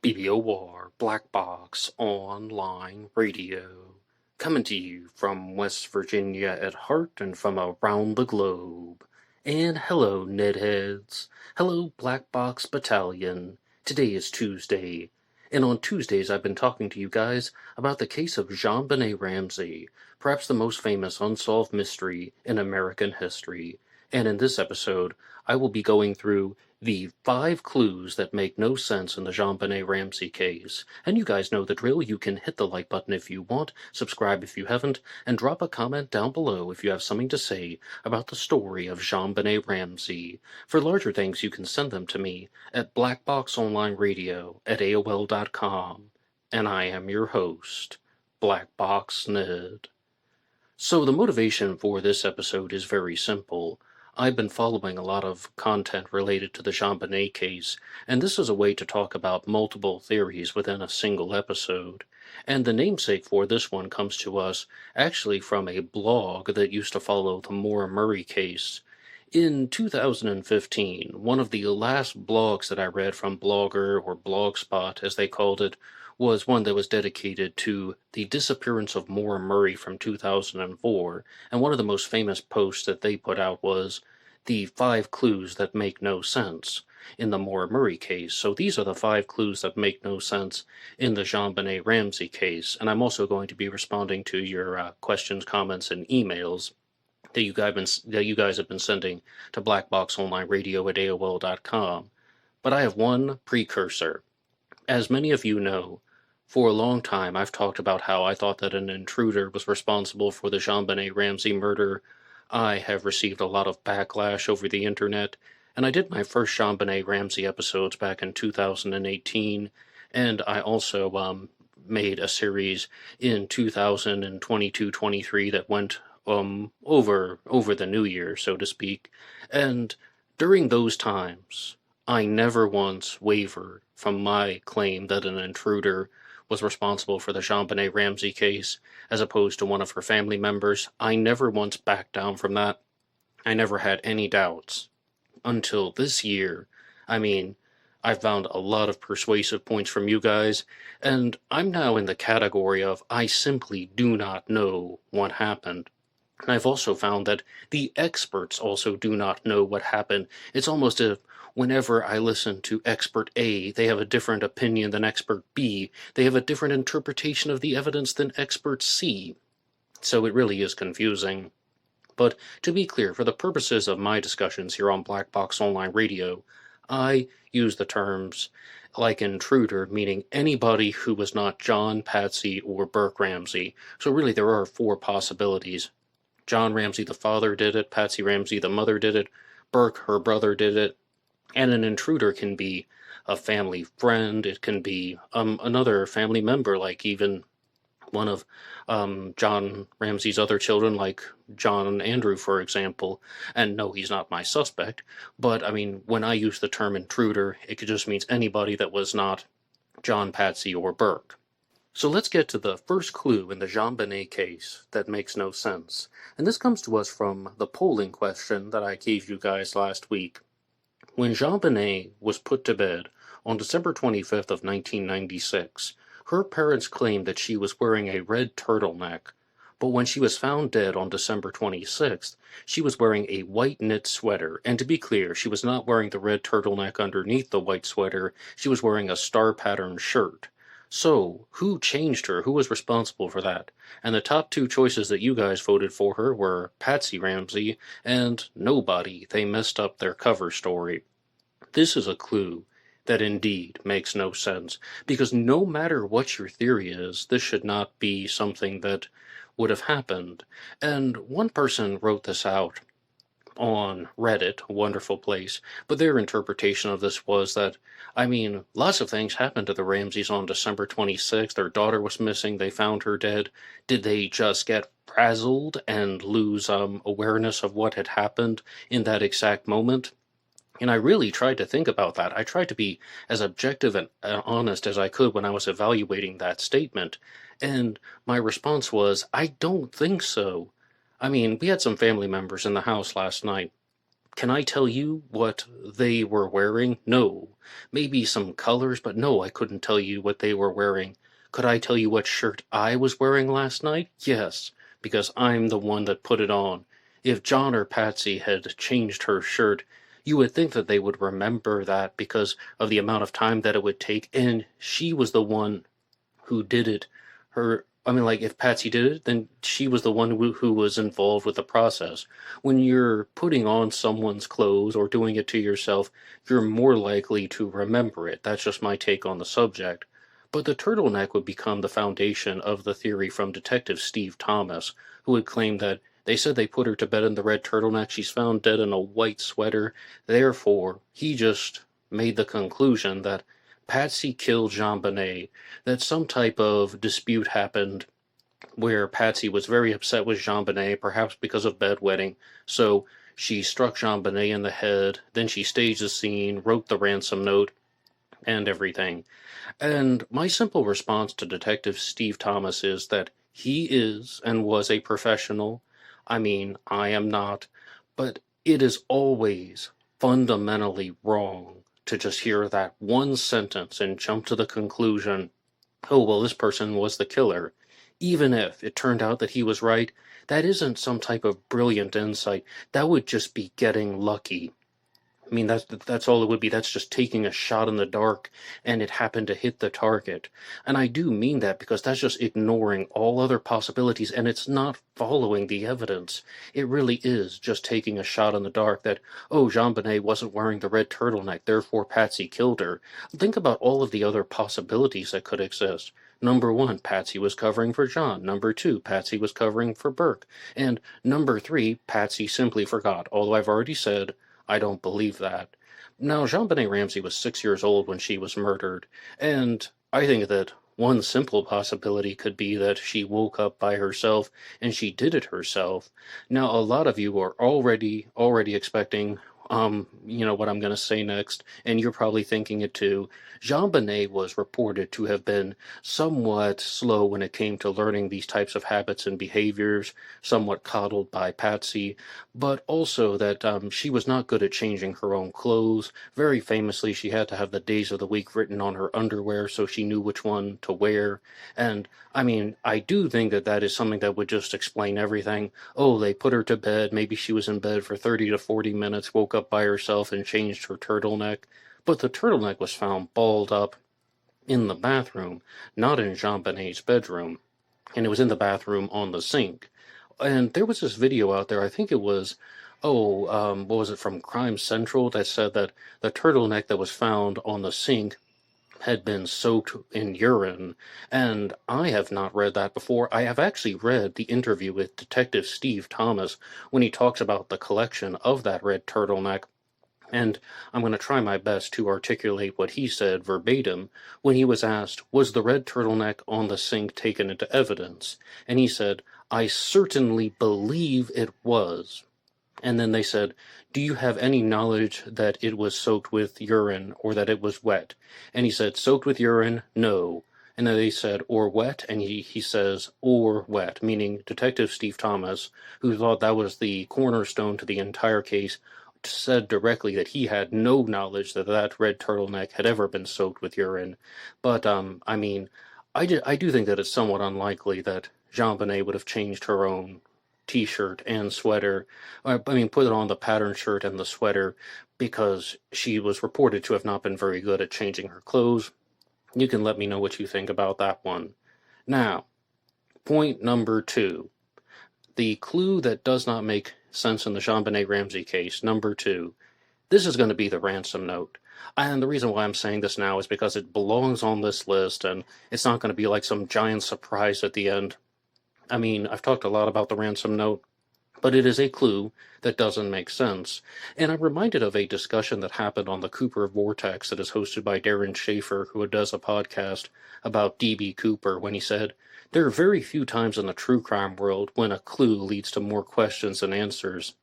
BBOR, Black Box Online Radio, coming to you from West Virginia at heart and from around the globe. And hello, Nedheads. Hello, Black Box Battalion. Today is Tuesday, and on Tuesdays I've been talking to you guys about the case of JonBenet Ramsey, perhaps the most famous unsolved mystery in American history. And in this episode, I will be going through the 5 clues that make no sense in the JonBenet Ramsey case. And you guys know the drill. You can hit the like button if you want, subscribe if you haven't, and drop a comment down below if you have something to say about the story of JonBenet Ramsey. For larger things, you can send them to me at blackboxonlineradio@aol.com. And I am your host, Box Ned. So the motivation for this episode is very simple. I've been following a lot of content related to the JonBenet case, and this is a way to talk about multiple theories within a single episode. And the namesake for this one comes to us actually from a blog that used to follow the Maura Murray case. In 2015, one of the last blogs that I read from Blogger, or Blogspot as they called it, was one that was dedicated to the disappearance of Maura Murray from 2004, and one of the most famous posts that they put out was the 5 clues that make no sense in the Maura Murray case. So these are the 5 clues that make no sense in the JonBenet Ramsey case, and I'm also going to be responding to your questions, comments, and emails that you guys have been sending to blackboxonlineradio@aol.com. But I have one precursor. As many of you know, for a long time I've talked about how I thought that an intruder was responsible for the JonBenet Ramsey murder. I have received a lot of backlash over the internet, and I did my first JonBenet Ramsey episodes back in 2018, and I also made a series in 2022-23 that went over the new year, so to speak. And during those times, I never once wavered from my claim that an intruder was responsible for the JonBenet Ramsey case, as opposed to one of her family members. I never once backed down from that. I never had any doubts. Until this year. I mean, I've found a lot of persuasive points from you guys, and I'm now in the category of I simply do not know what happened. And I've also found that the experts also do not know what happened. It's almost as if whenever I listen to expert A, they have a different opinion than expert B. They have a different interpretation of the evidence than expert C. So it really is confusing. But to be clear, for the purposes of my discussions here on Black Box Online Radio, I use the terms like intruder, meaning anybody who was not John, Patsy, or Burke Ramsey. So really there are 4 possibilities. John Ramsey, the father, did it. Patsy Ramsey, the mother, did it. Burke, her brother, did it. And an intruder can be a family friend. It can be another family member, like even one of John Ramsey's other children, like John and Andrew, for example. And no, he's not my suspect. But, I mean, when I use the term intruder, it just means anybody that was not John, Patsy, or Burke. So let's get to the first clue in the JonBenet case that makes no sense. And this comes to us from the polling question that I gave you guys last week. When JonBenet was put to bed on December 25th of 1996, her parents claimed that she was wearing a red turtleneck. But when she was found dead on December 26th, she was wearing a white knit sweater. And to be clear, she was not wearing the red turtleneck underneath the white sweater. She was wearing a star-patterned shirt. So, who changed her? Who was responsible for that? And the top 2 choices that you guys voted for her were Patsy Ramsey and nobody. They messed up their cover story. This is a clue that indeed makes no sense, because no matter what your theory is, this should not be something that would have happened. And one person wrote this out on Reddit, a wonderful place, but their interpretation of this was that, I mean, lots of things happened to the Ramseys on December 26th. Their daughter was missing. They found her dead. Did they just get frazzled and lose awareness of what had happened in that exact moment? And I really tried to think about that. I tried to be as objective and honest as I could when I was evaluating that statement. And my response was, I don't think so. I mean, we had some family members in the house last night. Can I tell you what they were wearing? No. Maybe some colors, but no, I couldn't tell you what they were wearing. Could I tell you what shirt I was wearing last night? Yes, because I'm the one that put it on. If John or Patsy had changed her shirt, you would think that they would remember that because of the amount of time that it would take, and she was the one who did it. If Patsy did it, then she was the one who was involved with the process. When you're putting on someone's clothes or doing it to yourself, you're more likely to remember it. That's just my take on the subject. But the turtleneck would become the foundation of the theory from Detective Steve Thomas, who would claim that they said they put her to bed in the red turtleneck. She's found dead in a white sweater. Therefore, he just made the conclusion that Patsy killed JonBenet, that some type of dispute happened where Patsy was very upset with JonBenet, perhaps because of bedwetting, so she struck JonBenet in the head, then she staged the scene, wrote the ransom note, and everything. And my simple response to Detective Steve Thomas is that he is and was a professional. I mean, I am not, but it is always fundamentally wrong to just hear that one sentence and jump to the conclusion, oh, well, this person was the killer. Even if it turned out that he was right, that isn't some type of brilliant insight. That would just be getting lucky. I mean, that's all it would be. That's just taking a shot in the dark, and it happened to hit the target. And I do mean that because that's just ignoring all other possibilities, and it's not following the evidence. It really is just taking a shot in the dark that, oh, JonBenet wasn't wearing the red turtleneck, therefore Patsy killed her. Think about all of the other possibilities that could exist. Number one, Patsy was covering for John. Number two, Patsy was covering for Burke. And number three, Patsy simply forgot, although I've already said I don't believe that. Now, JonBenet Ramsey was 6 years old when she was murdered, and I think that one simple possibility could be that she woke up by herself and she did it herself. Now, a lot of you are already expecting, what I'm going to say next, and you're probably thinking it too. JonBenet was reported to have been somewhat slow when it came to learning these types of habits and behaviors, somewhat coddled by Patsy, but also that she was not good at changing her own clothes. Very famously, she had to have the days of the week written on her underwear so she knew which one to wear. And I mean, I do think that that is something that would just explain everything. Oh, they put her to bed. Maybe she was in bed for 30 to 40 minutes, woke up by herself and changed her turtleneck. But the turtleneck was found balled up in the bathroom, not in JonBenet's bedroom. And it was in the bathroom on the sink. And there was this video out there, I think it was, what was it, from Crime Central, that said that the turtleneck that was found on the sink had been soaked in urine, and I have not read that before. I have actually read the interview with Detective Steve Thomas when he talks about the collection of that red turtleneck, and I'm going to try my best to articulate what he said verbatim when he was asked, was the red turtleneck on the sink taken into evidence? And he said, I certainly believe it was. And then they said, do you have any knowledge that it was soaked with urine or that it was wet? And he said, soaked with urine, no. And then they said, or wet? And he says, or wet, meaning Detective Steve Thomas, who thought that was the cornerstone to the entire case, said directly that he had no knowledge that that red turtleneck had ever been soaked with urine. But, I do think that it's somewhat unlikely that JonBenet would have changed her own t-shirt and sweater. Put it on the pattern shirt and the sweater because she was reported to have not been very good at changing her clothes. You can let me know what you think about that one. Now, point number 2. The clue that does not make sense in the JonBenet Ramsey case, number 2. This is going to be the ransom note. And the reason why I'm saying this now is because it belongs on this list, and it's not going to be like some giant surprise at the end. I've talked a lot about the ransom note, but it is a clue that doesn't make sense. And I'm reminded of a discussion that happened on the Cooper Vortex that is hosted by Darren Schaefer, who does a podcast about D.B. Cooper, when he said, there are very few times in the true crime world when a clue leads to more questions than answers.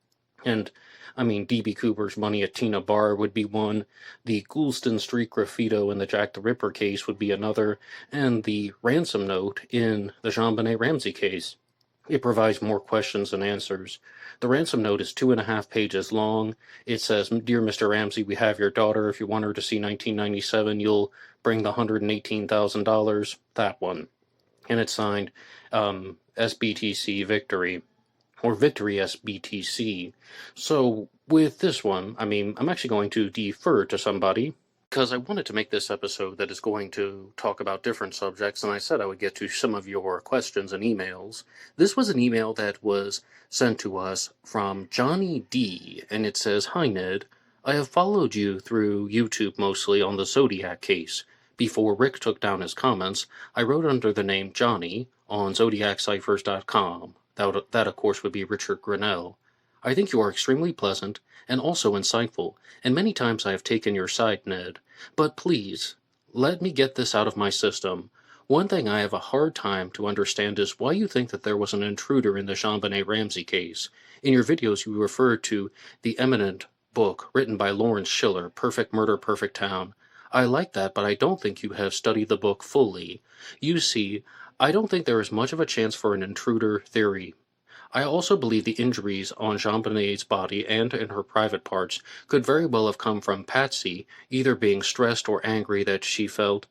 And D.B. Cooper's money at Tina Bar would be one, the Goulston Street graffito in the Jack the Ripper case would be another, and the ransom note in the JonBenet Ramsey case. It provides more questions than answers. The ransom note is 2.5 pages long. It says, "Dear Mr. Ramsey, we have your daughter. If you want her to see 1997, you'll bring the $118,000. That one." And it's signed SBTC Victory, or Victory SBTC. So with this one, I'm actually going to defer to somebody, because I wanted to make this episode that is going to talk about different subjects, and I said I would get to some of your questions and emails. This was an email that was sent to us from Johnny D, and it says, "Hi Ned, I have followed you through YouTube mostly on the Zodiac case. Before Rick took down his comments, I wrote under the name Johnny on ZodiacCiphers.com. That of course would be Richard Grinnell. I think you are extremely pleasant and also insightful, and many times I have taken your side, Ned. But please, let me get this out of my system. One thing I have a hard time to understand is why you think that there was an intruder in the JonBenet Ramsey case. In your videos you referred to the eminent book written by Lawrence Schiller, Perfect Murder, Perfect Town. I like that, but I don't think you have studied the book fully. You see, I don't think there is much of a chance for an intruder theory. I also believe the injuries on JonBenet's body and in her private parts could very well have come from Patsy either being stressed or angry that she felt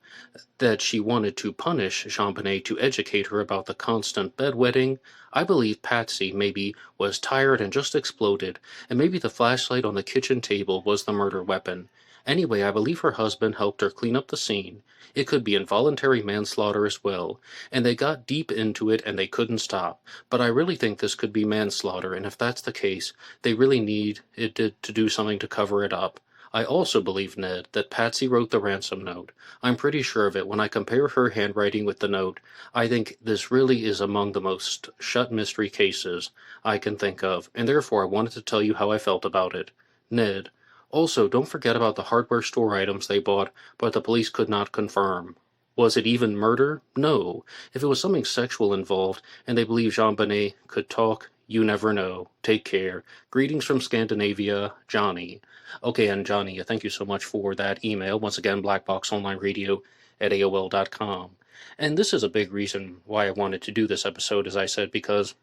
that she wanted to punish JonBenet to educate her about the constant bedwetting. I believe Patsy maybe was tired and just exploded, and maybe the flashlight on the kitchen table was the murder weapon. Anyway, I believe her husband helped her clean up the scene. It could be involuntary manslaughter as well, and they got deep into it and they couldn't stop. But I really think this could be manslaughter, and if that's the case, they really need it to do something to cover it up. I also believe, Ned, that Patsy wrote the ransom note. I'm pretty sure of it. When I compare her handwriting with the note, I think this really is among the most shut mystery cases I can think of, and therefore I wanted to tell you how I felt about it. Ned. Also, don't forget about the hardware store items they bought, but the police could not confirm. Was it even murder? No. If it was something sexual involved, and they believe JonBenet could talk, you never know. Take care. Greetings from Scandinavia, Johnny. Okay, and Johnny, thank you so much for that email. Once again, blackboxonlineradio at AOL.com. And this is a big reason why I wanted to do this episode, as I said, because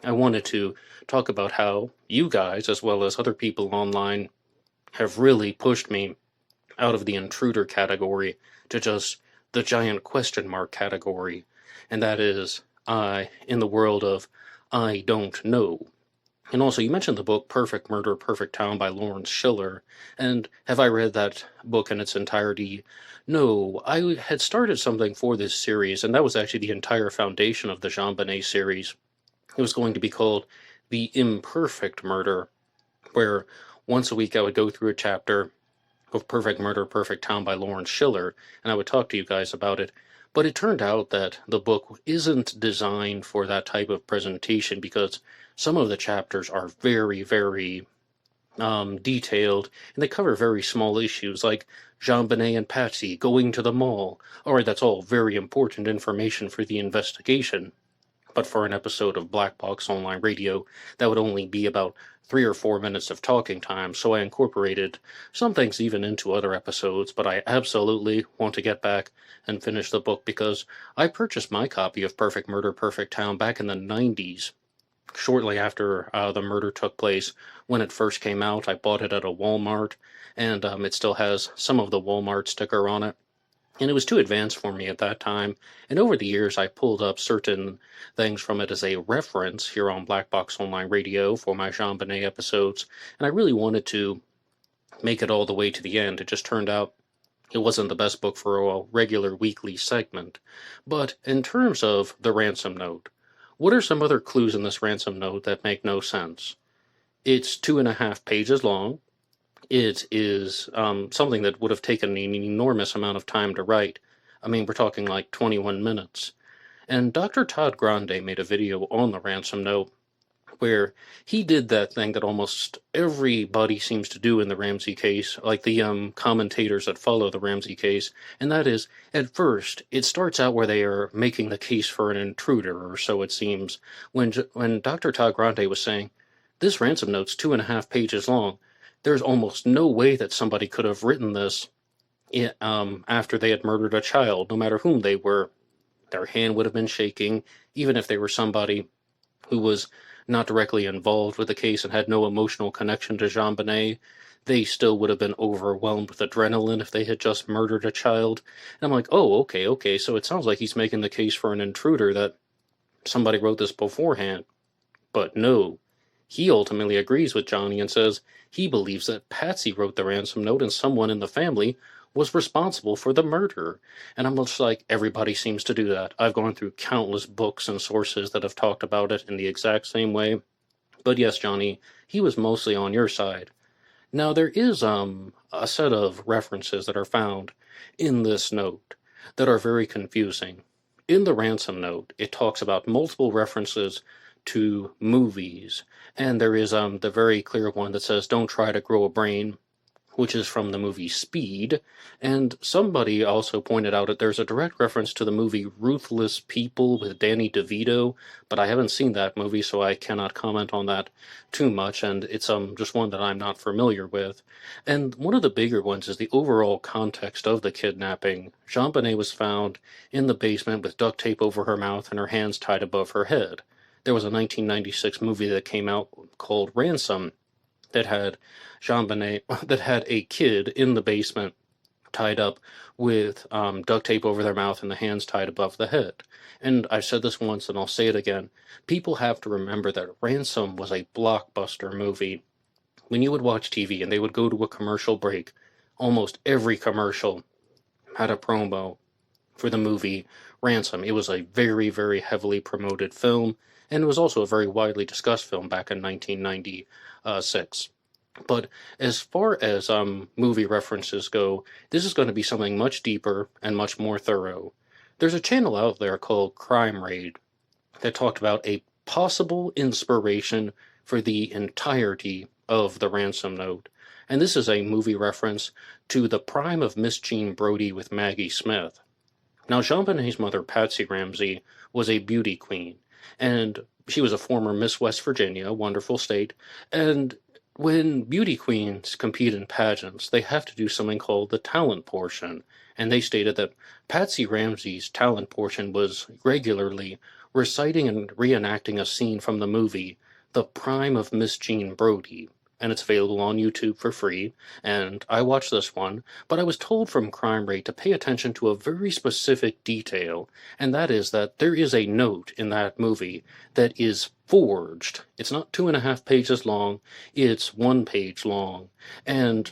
I wanted to talk about how you guys, as well as other people online, have really pushed me out of the intruder category to just the giant question mark category, and that is in the world of I don't know. And also, you mentioned the book Perfect Murder, Perfect Town by Lawrence Schiller, and have I read that book in its entirety? No, I had started something for this series, and that was actually the entire foundation of the JonBenet series. It was going to be called The Imperfect Murder, where once a week I would go through a chapter of Perfect Murder, Perfect Town by Lawrence Schiller, and I would talk to you guys about it. But it turned out that the book isn't designed for that type of presentation because some of the chapters are very, very detailed, and they cover very small issues like JonBenet and Patsy going to the mall. Alright, that's all very important information for the investigation. But for an episode of Black Box Online Radio, that would only be about 3 or 4 minutes of talking time, so I incorporated some things even into other episodes, but I absolutely want to get back and finish the book because I purchased my copy of Perfect Murder, Perfect Town back in the 90s, shortly after the murder took place. When it first came out, I bought it at a Walmart, and it still has some of the Walmart sticker on it. And it was too advanced for me at that time, and over the years I pulled up certain things from it as a reference here on Black Box Online Radio for my JonBenet episodes, and I really wanted to make it all the way to the end. It just turned out it wasn't the best book for a regular weekly segment. But in terms of the ransom note, what are some other clues in this ransom note that make no sense? It's 2.5 pages long. It is something that would have taken an enormous amount of time to write. We're talking like 21 minutes. And Dr. Todd Grande made a video on the ransom note where he did that thing that almost everybody seems to do in the Ramsey case, like the commentators that follow the Ramsey case, and that is, at first, it starts out where they are making the case for an intruder, or so it seems. When Dr. Todd Grande was saying, this ransom note's 2.5 pages long, there's almost no way that somebody could have written this after they had murdered a child, no matter whom they were. Their hand would have been shaking, even if they were somebody who was not directly involved with the case and had no emotional connection to JonBenet, they still would have been overwhelmed with adrenaline if they had just murdered a child. And I'm like, oh, okay, so it sounds like he's making the case for an intruder, that somebody wrote this beforehand. But no, he ultimately agrees with Johnny and says he believes that Patsy wrote the ransom note and someone in the family was responsible for the murder. And I'm just like, everybody seems to do that. I've gone through countless books and sources that have talked about it in the exact same way. But yes, Johnny, he was mostly on your side. Now, there is a set of references that are found in this note that are very confusing. In the ransom note, it talks about multiple references to movies, and there is the very clear one that says, "Don't try to grow a brain," which is from the movie Speed, and somebody also pointed out that there's a direct reference to the movie Ruthless People with Danny DeVito, but I haven't seen that movie, so I cannot comment on that too much, and it's just one that I'm not familiar with. And one of the bigger ones is the overall context of the kidnapping. JonBenet was found in the basement with duct tape over her mouth and her hands tied above her head. There was a 1996 movie that came out called Ransom that had JonBenet, that had a kid in the basement tied up with duct tape over their mouth and the hands tied above the head. And I've said this once and I'll say it again. People have to remember that Ransom was a blockbuster movie. When you would watch TV and they would go to a commercial break, almost every commercial had a promo for the movie Ransom. It was a very, very heavily promoted film, and it was also a very widely discussed film back in 1996. But as far as movie references go, this is going to be something much deeper and much more thorough. There's a channel out there called Crime Raid that talked about a possible inspiration for the entirety of the ransom note. And this is a movie reference to The Prime of Miss Jean Brodie with Maggie Smith. Now, JonBenet's mother, Patsy Ramsey, was a beauty queen, and she was a former Miss West Virginia, wonderful state, and when beauty queens compete in pageants, they have to do something called the talent portion, and they stated that Patsy Ramsey's talent portion was regularly reciting and reenacting a scene from the movie The Prime of Miss Jean Brodie, and it's available on YouTube for free, and I watched this one, but I was told from Crime Rate to pay attention to a very specific detail, and that is that there is a note in that movie that is forged. It's not 2.5 pages long, it's 1 page long, and,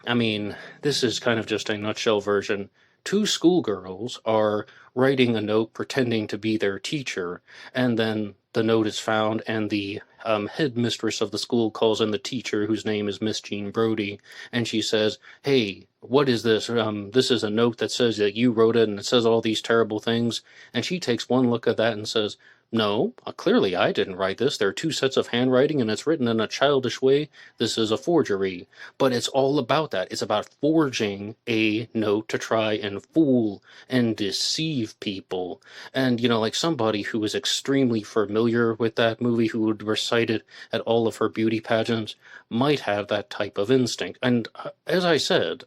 I mean, this is kind of just a nutshell version. 2 schoolgirls are writing a note pretending to be their teacher, and then the note is found, and the headmistress of the school calls in the teacher, whose name is Miss Jean Brodie, and she says, "Hey, what is this? This is a note that says that you wrote it, and it says all these terrible things." And she takes one look at that and says, "No, clearly I didn't write this. There are 2 sets of handwriting, and it's written in a childish way. This is a forgery." But it's all about that. It's about forging a note to try and fool and deceive people. And, like somebody who is extremely familiar with that movie, who would recite it at all of her beauty pageants, might have that type of instinct. And as I said,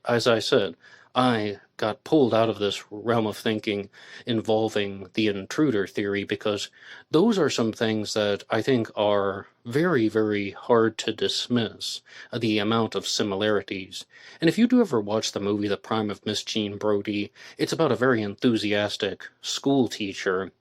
I got pulled out of this realm of thinking involving the intruder theory because those are some things that I think are very, very hard to dismiss, the amount of similarities. And if you do ever watch the movie The Prime of Miss Jean Brodie, it's about a very enthusiastic school teacher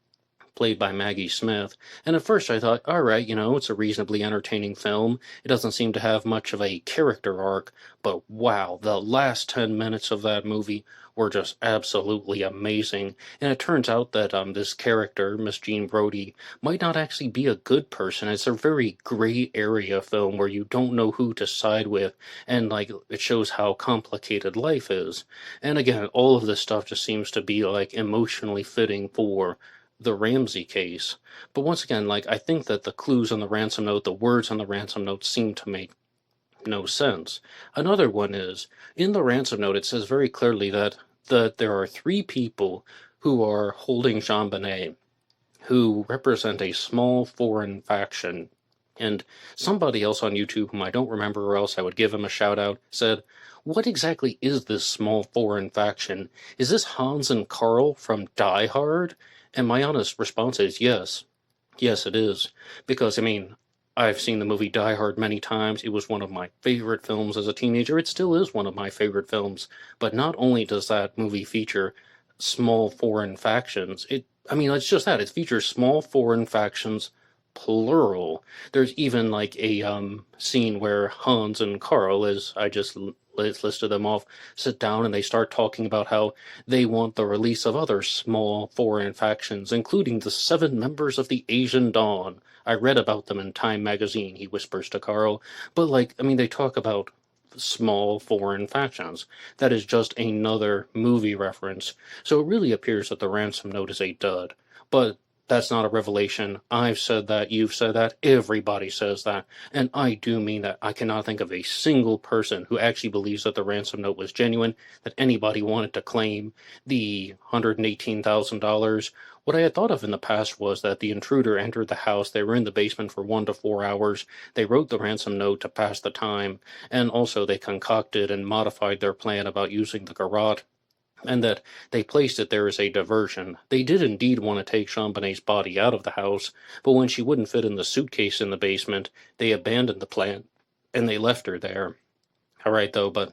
played by Maggie Smith, and at first I thought, alright, it's a reasonably entertaining film. It doesn't seem to have much of a character arc, but wow, the last 10 minutes of that movie were just absolutely amazing, and it turns out that this character, Miss Jean Brodie, might not actually be a good person. It's a very gray area film where you don't know who to side with, and it shows how complicated life is. And again, all of this stuff just seems to be emotionally fitting for the Ramsey case. But once again, I think that the clues on the ransom note, the words on the ransom note seem to make no sense. Another one is, in the ransom note, it says very clearly that there are 3 people who are holding JonBenet, who represent a small foreign faction. And somebody else on YouTube, whom I don't remember, or else I would give him a shout out, said, "What exactly is this small foreign faction? Is this Hans and Carl from Die Hard?" And my honest response is yes. Yes, it is. Because, I mean, I've seen the movie Die Hard many times. It was one of my favorite films as a teenager. It still is one of my favorite films. But not only does that movie feature small foreign factions, I mean, it's just that. It features small foreign factions, plural. There's even like a scene where Hans and Carl, as I just listed them off, sit down and they start talking about how they want the release of other small foreign factions, including the 7 members of the Asian Dawn. I read about them in Time magazine, he whispers to Carl. But, like, I mean, they talk about small foreign factions. That is just another movie reference. So it really appears that the ransom note is a dud. But that's not a revelation. I've said that, you've said that, everybody says that. And I do mean that. I cannot think of a single person who actually believes that the ransom note was genuine, that anybody wanted to claim the $118,000. What I had thought of in the past was that the intruder entered the house, they were in the basement for 1 to 4 hours, they wrote the ransom note to pass the time, and also they concocted and modified their plan about using the garrote, and that they placed it there as a diversion. They did indeed want to take JonBenet's body out of the house, but when she wouldn't fit in the suitcase in the basement, they abandoned the plan, and they left her there. Alright, though, but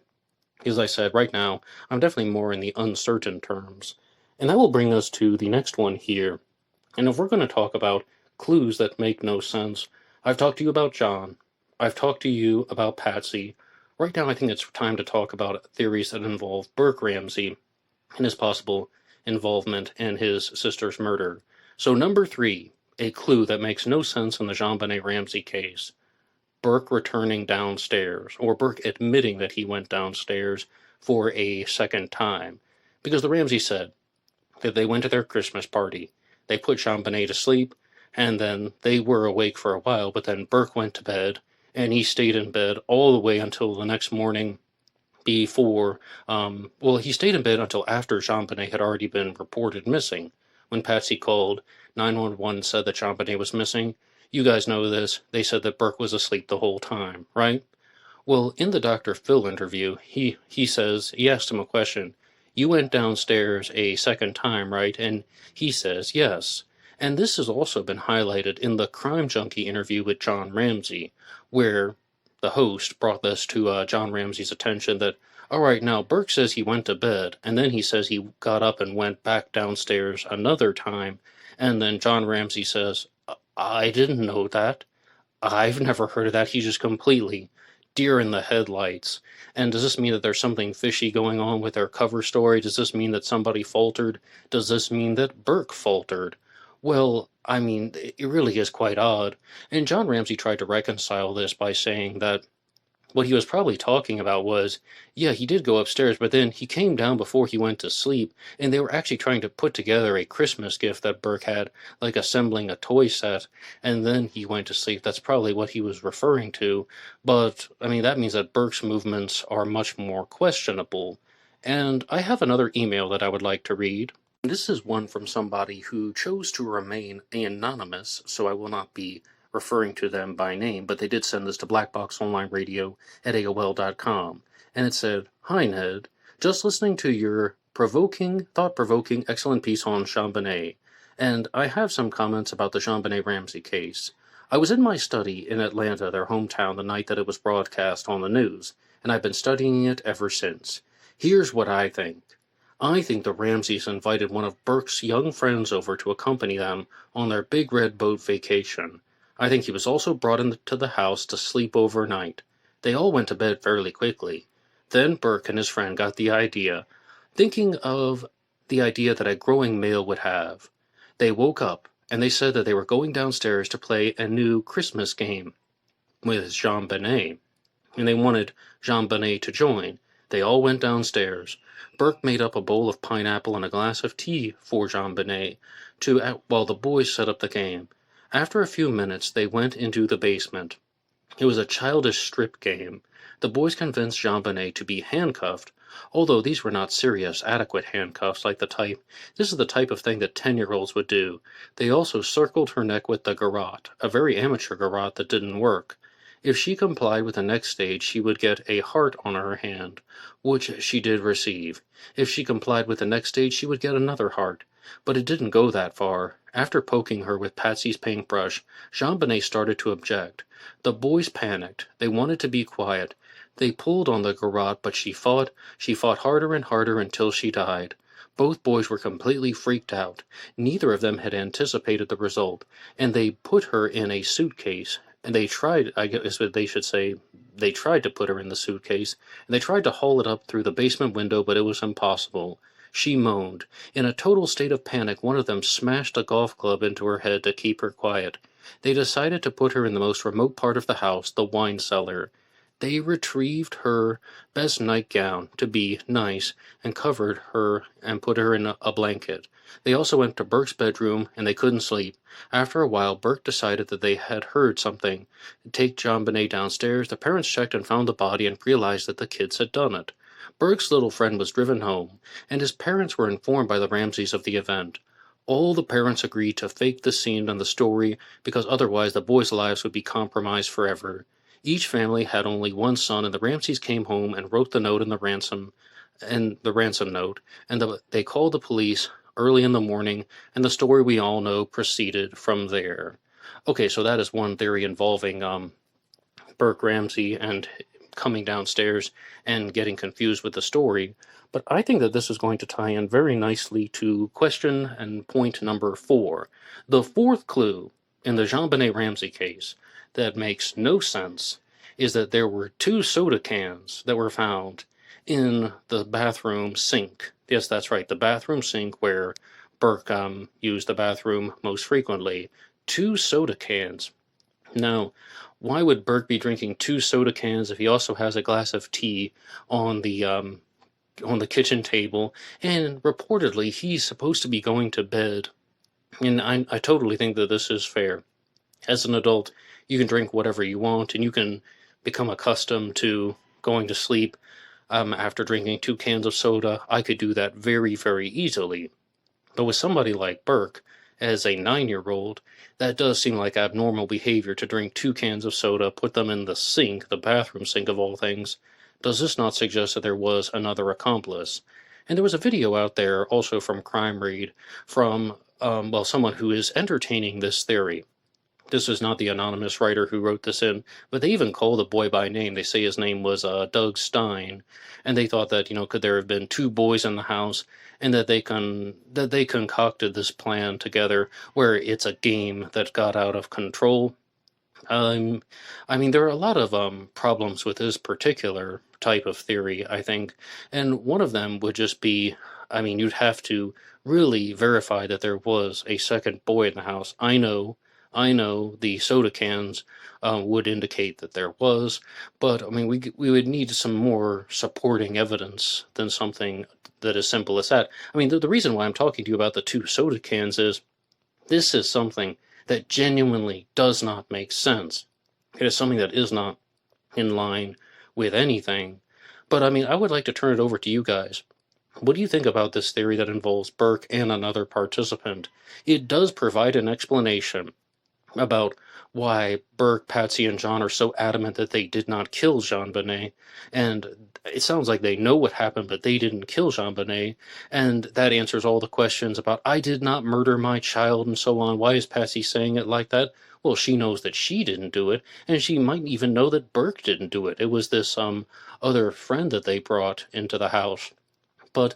as I said, right now, I'm definitely more in the uncertain terms. And that will bring us to the next one here. And if we're going to talk about clues that make no sense, I've talked to you about John. I've talked to you about Patsy. Right now, I think it's time to talk about theories that involve Burke Ramsey and his possible involvement in his sister's murder. So, number 3, a clue that makes no sense in the JonBenet Ramsey case. Burke returning downstairs, or Burke admitting that he went downstairs for a second time. Because the Ramsey said that they went to their Christmas party, they put JonBenet to sleep, and then they were awake for a while, but then Burke went to bed, and he stayed in bed all the way until the next morning before, he stayed in bed until after JonBenet had already been reported missing. When Patsy called, 911 said that JonBenet was missing. You guys know this. They said that Burke was asleep the whole time, right? Well, in the Dr. Phil interview, he asked him a question. You went downstairs a second time, right? And he says, yes. And this has also been highlighted in the Crime Junkie interview with John Ramsey, where the host brought this to John Ramsey's attention that, all right, now Burke says he went to bed, and then he says he got up and went back downstairs another time, and then John Ramsey says, I didn't know that. I've never heard of that. He's just completely deer in the headlights. And does this mean that there's something fishy going on with their cover story? Does this mean that somebody faltered? Does this mean that Burke faltered? Well, I mean, it really is quite odd. And John Ramsey tried to reconcile this by saying that what he was probably talking about was, yeah, he did go upstairs, but then he came down before he went to sleep, and they were actually trying to put together a Christmas gift that Burke had, like assembling a toy set, and then he went to sleep. That's probably what he was referring to, but, I mean, that means that Burke's movements are much more questionable. And I have another email that I would like to read. This is one from somebody who chose to remain anonymous, so I will not be referring to them by name, but they did send this to blackboxonlineradio at AOL.com. And it said, Hi Ned, just listening to your thought-provoking, excellent piece on JonBenet, and I have some comments about the JonBenet Ramsey case. I was in my study in Atlanta, their hometown, the night that it was broadcast on the news, and I've been studying it ever since. Here's what I think. I think the Ramseys invited one of Burke's young friends over to accompany them on their big red boat vacation. I think he was also brought into the house to sleep overnight. They all went to bed fairly quickly. Then Burke and his friend got the idea, thinking of the idea that a growing male would have. They woke up, and they said that they were going downstairs to play a new Christmas game with JonBenet, and they wanted JonBenet to join. They all went downstairs. Burke made up a bowl of pineapple and a glass of tea for JonBenet while the boys set up the game. After a few minutes, they went into the basement. It was a childish strip game. The boys convinced JonBenet to be handcuffed, although these were not serious, adequate handcuffs like this is the type of thing that 10-year-olds would do. They also circled her neck with the garrote, a very amateur garrote that didn't work. If she complied with the next stage, she would get a heart on her hand, which she did receive. If she complied with the next stage, she would get another heart. But it didn't go that far. After poking her with Patsy's paintbrush, JonBenet started to object. The boys panicked. They wanted to be quiet. They pulled on the garrote, but she fought. She fought harder and harder until she died. Both boys were completely freaked out. Neither of them had anticipated the result, and they put her in a suitcase. And they tried, I guess what they should say, they tried to put her in the suitcase, and they tried to haul it up through the basement window, but it was impossible. She moaned. In a total state of panic, one of them smashed a golf club into her head to keep her quiet. They decided to put her in the most remote part of the house, the wine cellar. They retrieved her best nightgown, to be nice, and covered her and put her in a blanket. They also went to Burke's bedroom, and they couldn't sleep. After a while, Burke decided that they had heard something. Take JonBenet downstairs. The parents checked and found the body and realized that the kids had done it. Burke's little friend was driven home, and his parents were informed by the Ramseys of the event. All the parents agreed to fake the scene and the story because otherwise the boys' lives would be compromised forever. Each family had only one son, and the Ramseys came home and wrote the note in the ransom note, and they called the police early in the morning, and the story we all know proceeded from there. Okay, so that is one theory involving Burke Ramsey and coming downstairs and getting confused with the story. But I think that this is going to tie in very nicely to question and point number 4. The fourth clue in the JonBenet Ramsey case that makes no sense is that there were 2 soda cans that were found in the bathroom sink. Yes, that's right, the bathroom sink where Burke used the bathroom most frequently. 2 soda cans. Now, why would Burke be drinking 2 soda cans if he also has a glass of tea on the kitchen table? And reportedly, he's supposed to be going to bed. And I totally think that this is fair. As an adult, you can drink whatever you want, and you can become accustomed to going to sleep after drinking 2 cans of soda. I could do that very, very easily. But with somebody like Burke, as a 9-year-old, that does seem like abnormal behavior to drink 2 cans of soda, put them in the sink, the bathroom sink of all things. Does this not suggest that there was another accomplice? And there was a video out there, also from Crime Read, from, someone who is entertaining this theory. This is not the anonymous writer who wrote this in, but they even call the boy by name. They say his name was Doug Stein, and they thought that, could there have been 2 boys in the house, and that they concocted this plan together where it's a game that got out of control. There are a lot of problems with this particular type of theory, I think, and one of them would just be, you'd have to really verify that there was a second boy in the house. I know the soda cans would indicate that there was, but we would need some more supporting evidence than something that is simple as that. The reason why I'm talking to you about the 2 soda cans is this is something that genuinely does not make sense. It is something that is not in line with anything. But I would like to turn it over to you guys. What do you think about this theory that involves Burke and another participant? It does provide an explanation about why Burke, Patsy, and John are so adamant that they did not kill JonBenet, and it sounds like they know what happened, but they didn't kill JonBenet, and that answers all the questions about, I did not murder my child, and so on. Why is Patsy saying it like that? Well, she knows that she didn't do it, and she might even know that Burke didn't do it. It was this other friend that they brought into the house. But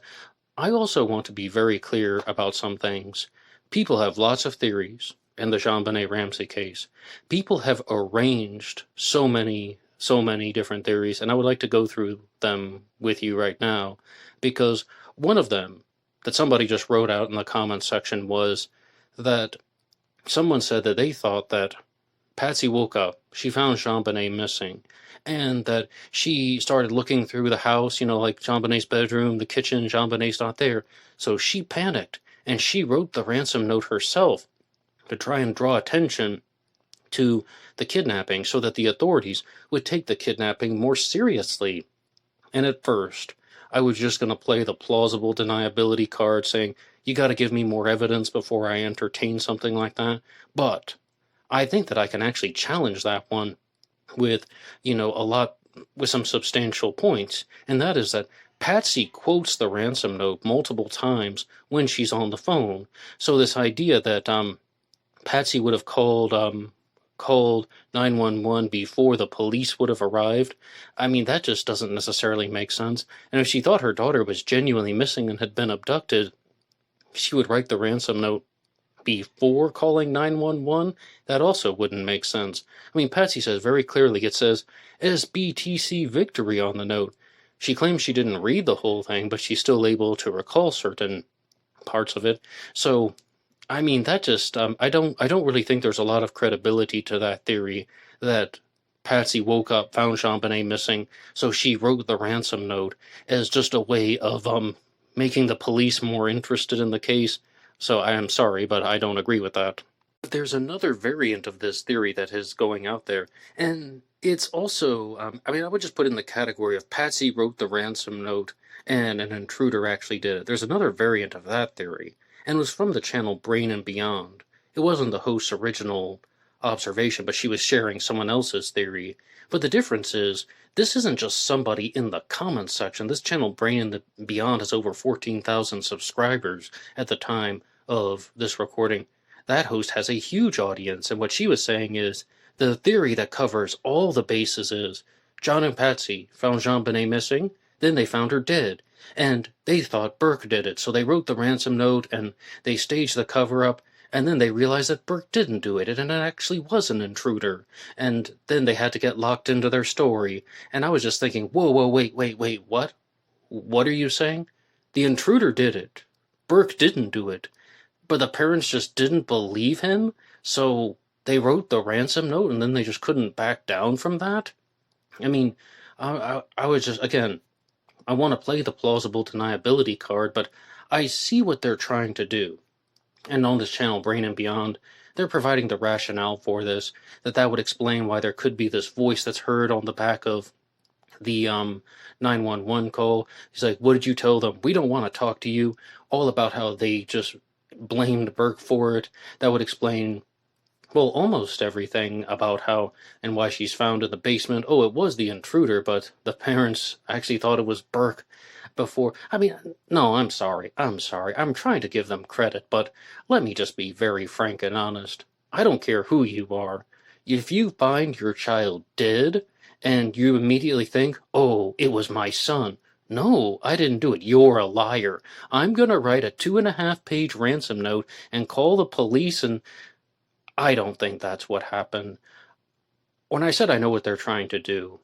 I also want to be very clear about some things. People have lots of theories in the JonBenet Ramsey case. People have arranged so many different theories, and I would like to go through them with you right now, because one of them that somebody just wrote out in the comments section was that someone said that they thought that Patsy woke up, she found JonBenet missing, and that she started looking through the house, like JonBenet's bedroom, the kitchen, JonBenet's not there, so she panicked, and she wrote the ransom note herself to try and draw attention to the kidnapping so that the authorities would take the kidnapping more seriously. And at first, I was just going to play the plausible deniability card saying, you got to give me more evidence before I entertain something like that. But I think that I can actually challenge that one with, with some substantial points, and that is that Patsy quotes the ransom note multiple times when she's on the phone. So this idea that Patsy would have called 911 before the police would have arrived, I mean, that just doesn't necessarily make sense. And if she thought her daughter was genuinely missing and had been abducted, she would write the ransom note before calling 911. That also wouldn't make sense. I mean, Patsy says very clearly, it says SBTC Victory on the note. She claims she didn't read the whole thing, but she's still able to recall certain parts of it. So, I mean, that just I don't really think there's a lot of credibility to that theory that Patsy woke up, found JonBenet missing, so she wrote the ransom note as just a way of making the police more interested in the case. So I am sorry, but I don't agree with that. There's another variant of this theory that is going out there, and it's also, I would just put in the category of Patsy wrote the ransom note and an intruder actually did it. There's another variant of that theory, and it was from the channel Brain and Beyond. It wasn't the host's original observation, but she was sharing someone else's theory. But the difference is, this isn't just somebody in the comments section. This channel Brain and Beyond has over 14,000 subscribers at the time of this recording. That host has a huge audience, and what she was saying is, the theory that covers all the bases is, John and Patsy found JonBenet missing, then they found her dead, and they thought Burke did it, so they wrote the ransom note, and they staged the cover-up, and then they realized that Burke didn't do it, and it actually was an intruder, and then they had to get locked into their story, and I was just thinking, whoa, wait, what? What are you saying? The intruder did it. Burke didn't do it. But the parents just didn't believe him, so they wrote the ransom note, and then they just couldn't back down from that? I mean, I was just, again, I want to play the plausible deniability card, but I see what they're trying to do. And on this channel, Brain and Beyond, they're providing the rationale for this, that would explain why there could be this voice that's heard on the back of the 911 call. He's like, what did you tell them? We don't want to talk to you. All about how they just blamed Burke for it. That would explain, well, almost everything about how and why she's found in the basement. Oh, it was the intruder, but the parents actually thought it was Burke before. I mean, no, I'm sorry. I'm trying to give them credit, but let me just be very frank and honest. I don't care who you are. If you find your child dead and you immediately think, oh, it was my son, no, I didn't do it. You're a liar. I'm going to write a 2.5-page ransom note and call the police, and I don't think that's what happened. When I said I know what they're trying to do,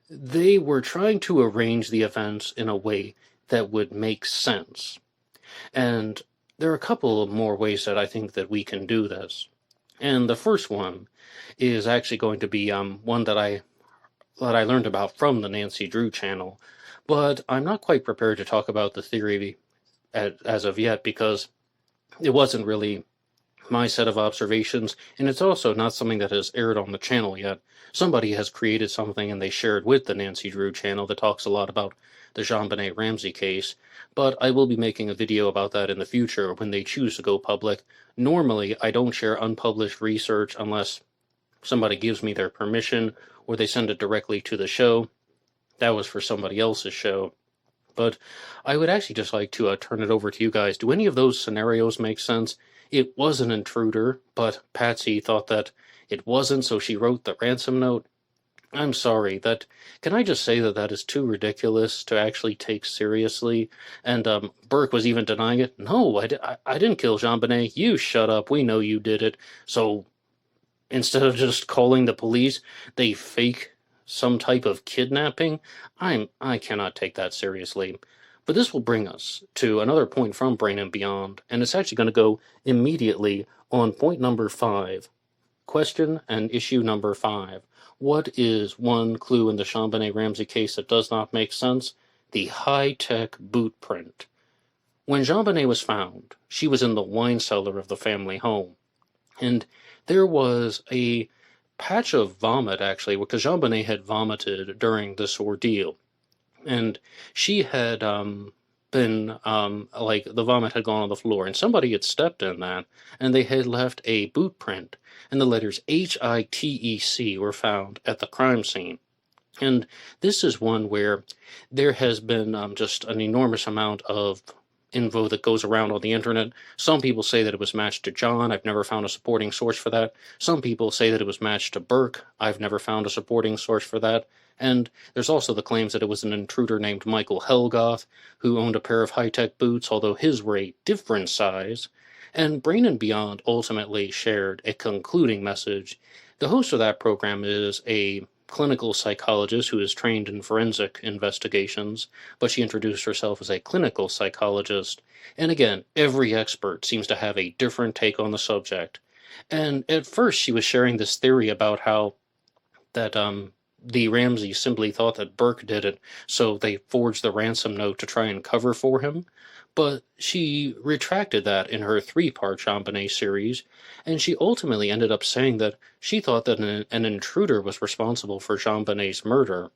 they were trying to arrange the events in a way that would make sense. And there are a couple of more ways that I think that we can do this. And the first one is actually going to be one that I learned about from the Nancy Drew channel. But I'm not quite prepared to talk about the theory as of yet, because it wasn't really my set of observations, and it's also not something that has aired on the channel yet. Somebody has created something and they shared with the Nancy Drew channel that talks a lot about the JonBenet Ramsey case, but I will be making a video about that in the future when they choose to go public. Normally, I don't share unpublished research unless somebody gives me their permission or they send it directly to the show. That was for somebody else's show. But I would actually just like to turn it over to you guys. Do any of those scenarios make sense? It was an intruder, but Patsy thought that it wasn't, so she wrote the ransom note. I'm sorry, can I just say that is too ridiculous to actually take seriously? And Burke was even denying it. No, I didn't kill JonBenet. You shut up. We know you did it. So instead of just calling the police, they fake some type of kidnapping? I cannot take that seriously. But this will bring us to another point from Brain and Beyond, and it's actually going to go immediately on point number 5. Question and issue number 5. What is one clue in the JonBenet Ramsey case that does not make sense? The high-tech bootprint. When JonBenet was found, she was in the wine cellar of the family home, and there was a patch of vomit, actually, because JonBenet had vomited during this ordeal. And she had been, like, the vomit had gone on the floor, and somebody had stepped in that, and they had left a boot print, and the letters HITEC were found at the crime scene. And this is one where there has been just an enormous amount of info that goes around on the internet. Some people say that it was matched to John. I've never found a supporting source for that. Some people say that it was matched to Burke. I've never found a supporting source for that. And there's also the claims that it was an intruder named Michael Helgoth who owned a pair of high-tech boots, although his were a different size. And Brain and Beyond ultimately shared a concluding message. The host of that program is a clinical psychologist who is trained in forensic investigations, but she introduced herself as a clinical psychologist. And again, every expert seems to have a different take on the subject. And at first, she was sharing this theory about how that the Ramsey simply thought that Burke did it, so they forged the ransom note to try and cover for him. But she retracted that in her three-part JonBenet series, and she ultimately ended up saying that she thought that an intruder was responsible for JonBenet's murder,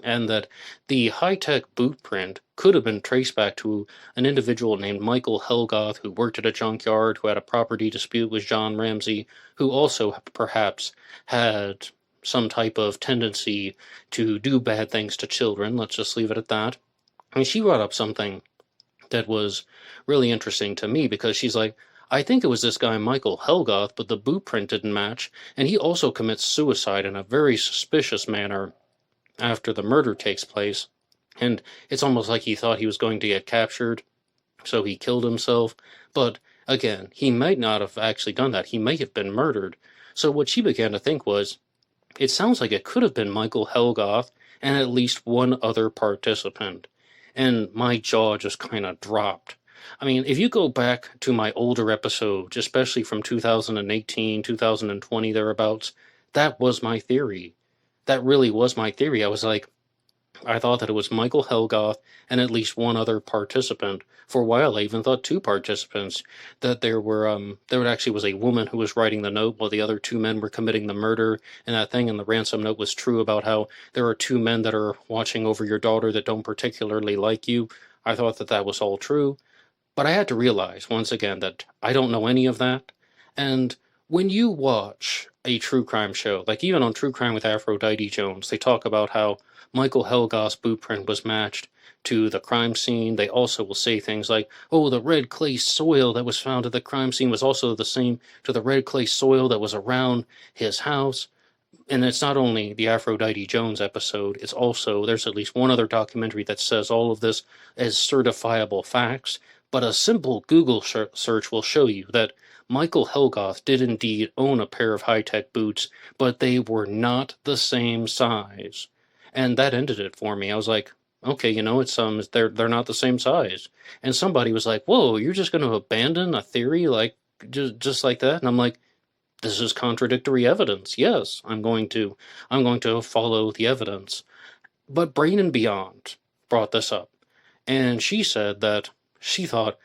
and that the high-tech boot print could have been traced back to an individual named Michael Helgoth who worked at a junkyard, who had a property dispute with John Ramsey, who also perhaps had some type of tendency to do bad things to children. Let's just leave it at that. And she brought up something that was really interesting to me, because she's like, I think it was this guy Michael Helgoth, but the boot print didn't match, and he also commits suicide in a very suspicious manner after the murder takes place, and it's almost like he thought he was going to get captured, so he killed himself. But again, he might not have actually done that. He may have been murdered. So what she began to think was, it sounds like it could have been Michael Helgoth and at least one other participant. And my jaw just kind of dropped. I mean, if you go back to my older episodes, especially from 2018, 2020, thereabouts, that was my theory. That really was my theory. I was like, I thought that it was Michael Helgoth and at least one other participant. For a while, I even thought two participants. That there actually was a woman who was writing the note while the other two men were committing the murder and that thing. And the ransom note was true about how there are two men that are watching over your daughter that don't particularly like you. I thought that that was all true. But I had to realize, once again, that I don't know any of that. And when you watch a true crime show, like even on True Crime with Aphrodite Jones, they talk about how Michael Helgoth's boot print was matched to the crime scene. They also will say things like, oh, the red clay soil that was found at the crime scene was also the same to the red clay soil that was around his house. And it's not only the Aphrodite Jones episode, it's also, there's at least one other documentary that says all of this as certifiable facts. But a simple Google search will show you that Michael Helgoth did indeed own a pair of high-tech boots, but they were not the same size. And that ended it for me. I was like, okay, it's they're not the same size. And somebody was like, whoa, you're just going to abandon a theory like just like that? And I'm like, this is contradictory evidence. Yes, I'm going to follow the evidence. But Brain and Beyond brought this up, and she said that she thought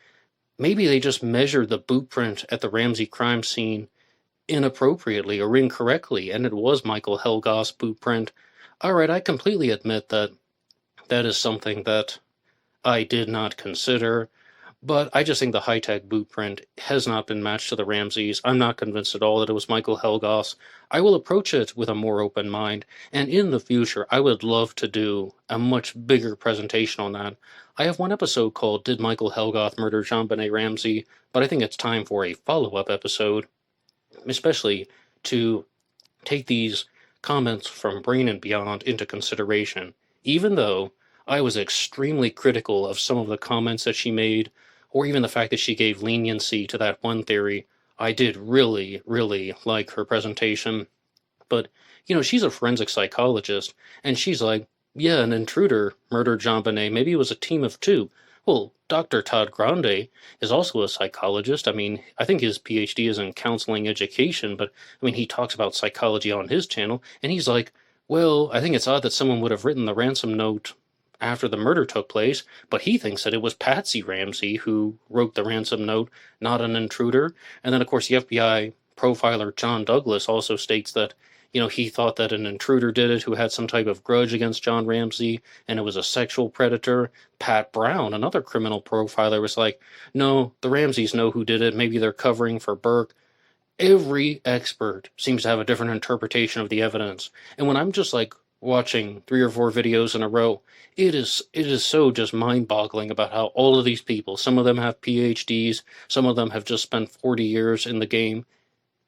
maybe they just measured the boot print at the Ramsey crime scene inappropriately or incorrectly, and it was Michael Helgoth's boot print. All right, I completely admit that that is something that I did not consider, but I just think the high-tech boot print has not been matched to the Ramseys. I'm not convinced at all that it was Michael Helgoth's. I will approach it with a more open mind, and in the future, I would love to do a much bigger presentation on that. I have one episode called Did Michael Helgoth Murder JonBenet Ramsey? But I think it's time for a follow-up episode, especially to take these comments from Brain and Beyond into consideration, even though I was extremely critical of some of the comments that she made, or even the fact that she gave leniency to that one theory. I did really, really like her presentation. But, she's a forensic psychologist, and she's like, yeah, an intruder murdered JonBenet. Maybe it was a team of two. Well, Dr. Todd Grande is also a psychologist. I mean, I think his PhD is in counseling education, but, he talks about psychology on his channel, and he's like, well, I think it's odd that someone would have written the ransom note after the murder took place, but he thinks that it was Patsy Ramsey who wrote the ransom note, not an intruder. And then, of course, the FBI profiler John Douglas also states that, he thought that an intruder did it who had some type of grudge against John Ramsey, and it was a sexual predator. Pat Brown, another criminal profiler, was like, no, the Ramseys know who did it. Maybe they're covering for Burke. Every expert seems to have a different interpretation of the evidence. And when I'm just like watching 3 or 4 videos in a row, it is so just mind-boggling about how all of these people, some of them have PhDs, some of them have just spent 40 years in the game,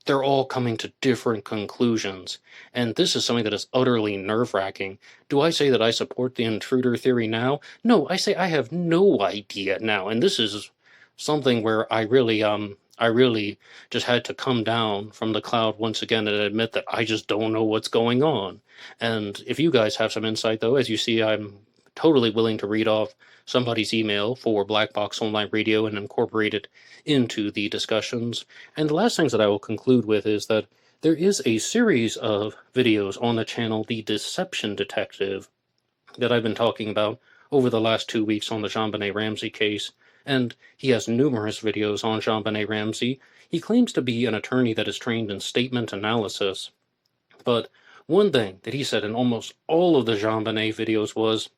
they're all coming to different conclusions. And this is something that is utterly nerve-wracking. Do I say that I support the intruder theory now? No, I say I have no idea now. And this is something where I really just had to come down from the cloud once again and admit that I just don't know what's going on. And if you guys have some insight, though, as you see, I'm totally willing to read off somebody's email for Black Box Online Radio and incorporate it into the discussions. And the last things that I will conclude with is that there is a series of videos on the channel, The Deception Detective, that I've been talking about over the last 2 weeks on the JonBenet Ramsey case. And he has numerous videos on JonBenet Ramsey. He claims to be an attorney that is trained in statement analysis. But one thing that he said in almost all of the JonBenet videos was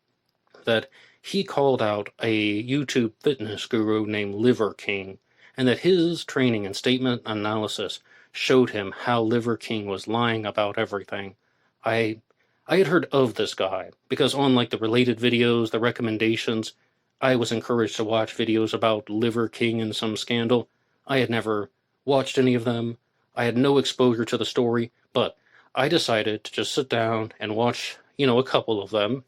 that he called out a YouTube fitness guru named Liver King, and that his training in statement analysis showed him how Liver King was lying about everything. I had heard of this guy, because on like the related videos, the recommendations, I was encouraged to watch videos about Liver King and some scandal. I had never watched any of them. I had no exposure to the story, but I decided to just sit down and watch, a couple of them.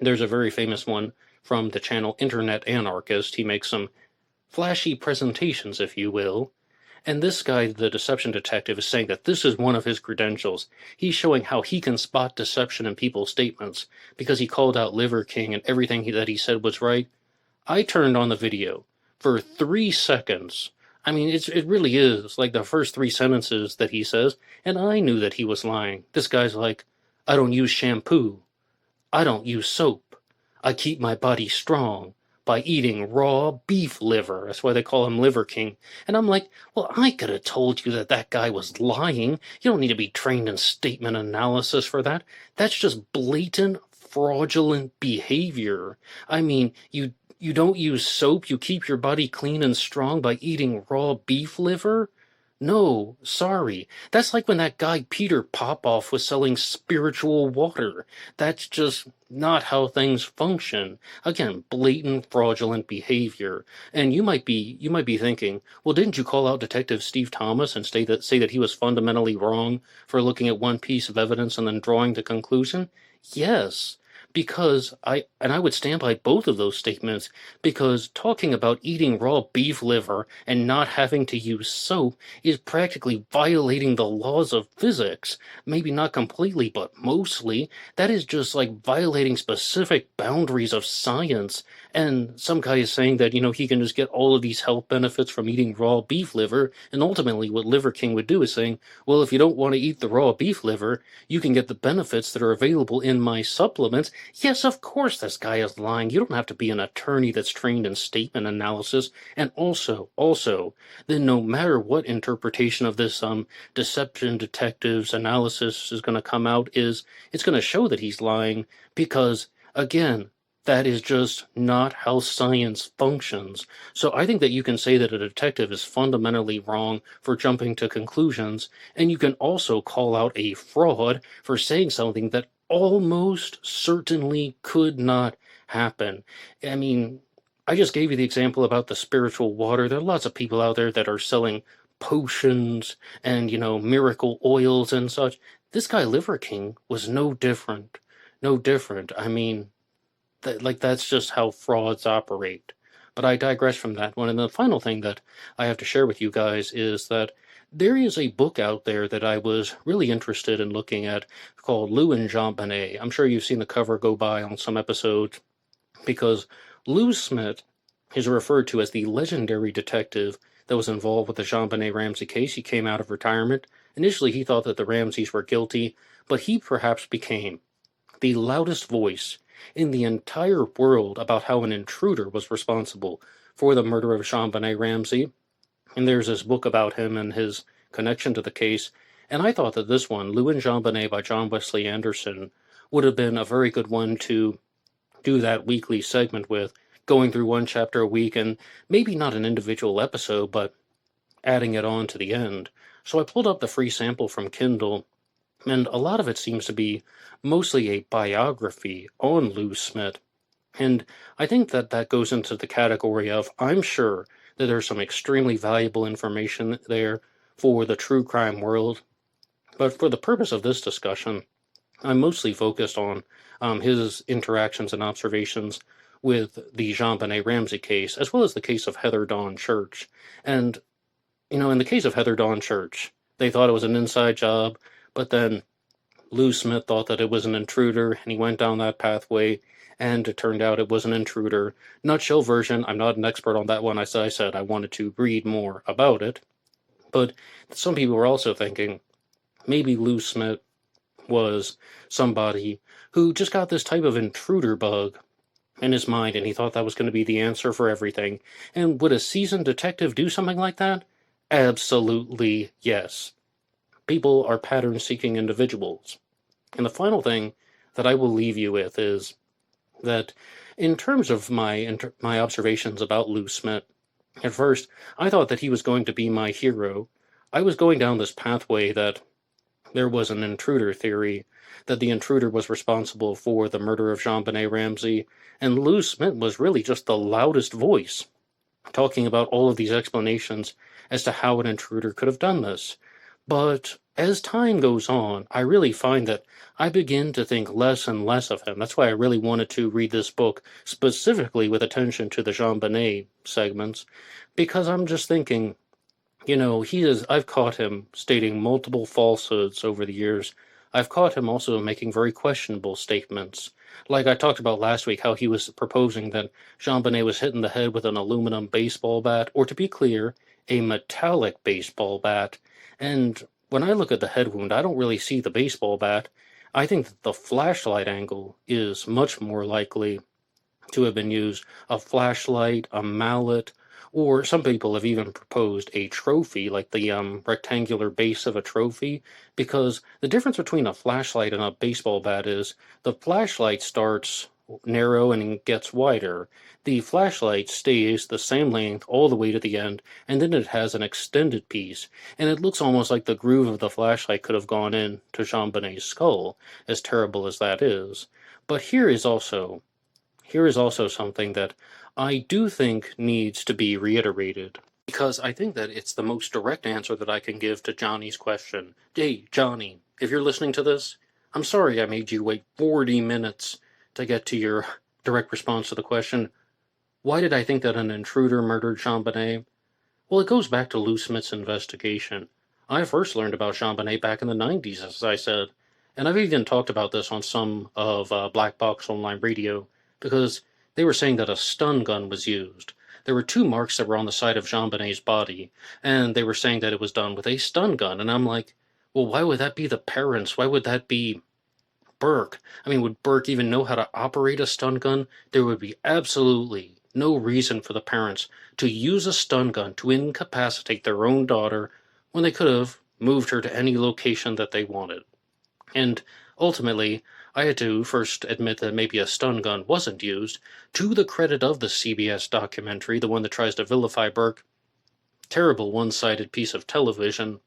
There's a very famous one from the channel Internet Anarchist. He makes some flashy presentations, if you will. And this guy, the deception detective, is saying that this is one of his credentials. He's showing how he can spot deception in people's statements because he called out Liver King and everything that he said was right. I turned on the video for 3 seconds. I mean, it really is like the first 3 sentences that he says, and I knew that he was lying. This guy's like, I don't use shampoo. I don't use soap. I keep my body strong by eating raw beef liver. That's why they call him Liver King. And I'm like, well, I could have told you that that guy was lying. You don't need to be trained in statement analysis for that. That's just blatant, fraudulent behavior. I mean, you don't use soap, you keep your body clean and strong by eating raw beef liver? No, sorry. That's like when that guy Peter Popoff was selling spiritual water. That's just not how things function. Again, blatant fraudulent behavior. And you might be thinking, well, didn't you call out Detective Steve Thomas and say that he was fundamentally wrong for looking at one piece of evidence and then drawing the conclusion? Yes. Because I would stand by both of those statements, because talking about eating raw beef liver and not having to use soap is practically violating the laws of physics. Maybe not completely, but mostly. That is just like violating specific boundaries of science. And some guy is saying that, he can just get all of these health benefits from eating raw beef liver. And ultimately what Liver King would do is saying, well, if you don't want to eat the raw beef liver, you can get the benefits that are available in my supplements. Yes, of course this guy is lying. You don't have to be an attorney that's trained in statement analysis. And also, then no matter what interpretation of this deception detective's analysis is going to come out, it's going to show that he's lying, because, again, that is just not how science functions. So I think that you can say that a detective is fundamentally wrong for jumping to conclusions, and you can also call out a fraud for saying something that almost certainly could not happen. I mean, I just gave you the example about the spiritual water. There are lots of people out there that are selling potions and, miracle oils and such. This guy Liver King was no different. No different. I mean, that's just how frauds operate. But I digress from that one. And the final thing that I have to share with you guys is that there is a book out there that I was really interested in looking at called Lou and JonBenet. I'm sure you've seen the cover go by on some episodes, because Lou Smith is referred to as the legendary detective that was involved with the JonBenet Ramsey case. He came out of retirement. Initially, he thought that the Ramseys were guilty, but he perhaps became the loudest voice in the entire world about how an intruder was responsible for the murder of JonBenet Ramsey. And there's this book about him and his connection to the case. And I thought that this one, Lou and JonBenet by John Wesley Anderson, would have been a very good one to do that weekly segment with, going through one chapter a week, and maybe not an individual episode, but adding it on to the end. So I pulled up the free sample from Kindle, and a lot of it seems to be mostly a biography on Lou Smith. And I think that that goes into the category of, I'm sure that there's some extremely valuable information there for the true crime world. But for the purpose of this discussion, I'm mostly focused on his interactions and observations with the JonBenet Ramsey case, as well as the case of Heather Dawn Church. And, in the case of Heather Dawn Church, they thought it was an inside job, but then Lou Smith thought that it was an intruder, and he went down that pathway, and it turned out it was an intruder. Nutshell version, I'm not an expert on that one, as I said, I wanted to read more about it. But some people were also thinking, maybe Lou Smith was somebody who just got this type of intruder bug in his mind, and he thought that was going to be the answer for everything. And would a seasoned detective do something like that? Absolutely yes. People are pattern-seeking individuals. And the final thing that I will leave you with is that in terms of my observations about Lou Smith, at first, I thought that he was going to be my hero. I was going down this pathway that there was an intruder theory, that the intruder was responsible for the murder of JonBenet Ramsey, and Lou Smith was really just the loudest voice, talking about all of these explanations as to how an intruder could have done this. But as time goes on, I really find that I begin to think less and less of him. That's why I really wanted to read this book specifically with attention to the JonBenet segments, because I'm just thinking, I've caught him stating multiple falsehoods over the years. I've caught him also making very questionable statements. Like I talked about last week, how he was proposing that JonBenet was hit in the head with an aluminum baseball bat, or to be clear, a metallic baseball bat. And when I look at the head wound, I don't really see the baseball bat. I think that the flashlight angle is much more likely to have been used. A flashlight, a mallet, or some people have even proposed a trophy, like the rectangular base of a trophy, because the difference between a flashlight and a baseball bat is the flashlight starts narrow and gets wider. The flashlight stays the same length all the way to the end, and then it has an extended piece, and it looks almost like the groove of the flashlight could have gone in to JonBenet's skull, as terrible as that is. But here is also something that I do think needs to be reiterated, because I think that it's the most direct answer that I can give to Johnny's question. Hey, Johnny, if you're listening to this, I'm sorry I made you wait 40 minutes to get to your direct response to the question, why did I think that an intruder murdered JonBenet? Well, it goes back to Lou Smith's investigation. I first learned about JonBenet back in the 90s, as I said, and I've even talked about this on some of Black Box Online Radio, because they were saying that a stun gun was used. There were 2 marks that were on the side of JonBenet's body, and they were saying that it was done with a stun gun. And I'm like, well, why would that be the parents? Why would that be Burke? I mean, would Burke even know how to operate a stun gun? There would be absolutely no reason for the parents to use a stun gun to incapacitate their own daughter when they could have moved her to any location that they wanted. And ultimately, I had to first admit that maybe a stun gun wasn't used, to the credit of the CBS documentary, the one that tries to vilify Burke. Terrible one-sided piece of television,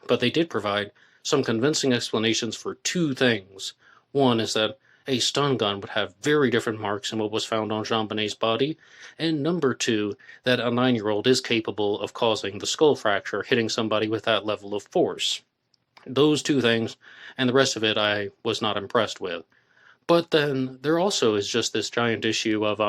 but they did provide some convincing explanations for 2 things. One is that a stun gun would have very different marks than what was found on JonBenet's body, and number 2, that a 9-year-old is capable of causing the skull fracture, hitting somebody with that level of force. Those 2 things, and the rest of it I was not impressed with. But then there also is just this giant issue of,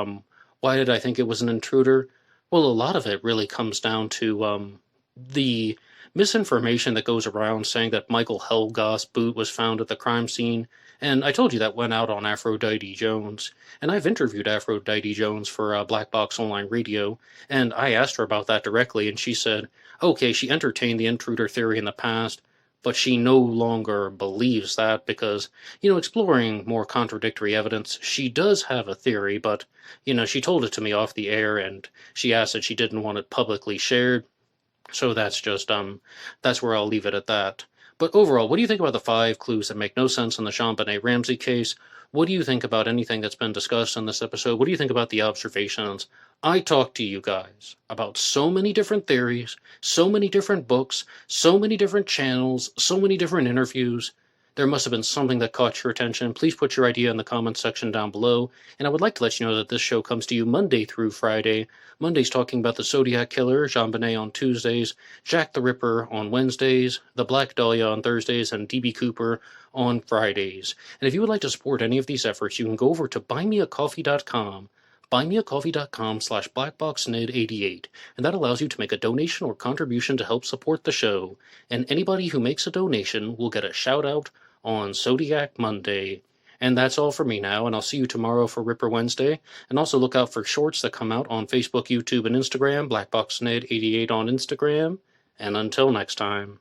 why did I think it was an intruder? Well, a lot of it really comes down to the misinformation that goes around saying that Michael Helgoth's boot was found at the crime scene. And I told you that went out on Aphrodite Jones. And I've interviewed Aphrodite Jones for Black Box Online Radio, and I asked her about that directly, and she said, okay, she entertained the intruder theory in the past, but she no longer believes that because, exploring more contradictory evidence, she does have a theory, but, she told it to me off the air, and she asked that she didn't want it publicly shared. So that's just, that's where I'll leave it at that. But overall, what do you think about the 5 clues that make no sense in the JonBenet Ramsey case? What do you think about anything that's been discussed in this episode? What do you think about the observations? I talked to you guys about so many different theories, so many different books, so many different channels, so many different interviews. There must have been something that caught your attention. Please put your idea in the comments section down below. And I would like to let you know that this show comes to you Monday through Friday. Mondays talking about the Zodiac Killer, JonBenet on Tuesdays, Jack the Ripper on Wednesdays, the Black Dahlia on Thursdays, and DB Cooper on Fridays. And if you would like to support any of these efforts, you can go over to buymeacoffee.com. buymeacoffee.com/blackboxonlineradio, and that allows you to make a donation or contribution to help support the show. And anybody who makes a donation will get a shout out on Zodiac Monday. And that's all for me now, and I'll see you tomorrow for Ripper Wednesday. And also look out for shorts that come out on Facebook, YouTube, and Instagram, BlackboxNed88 on Instagram. And until next time.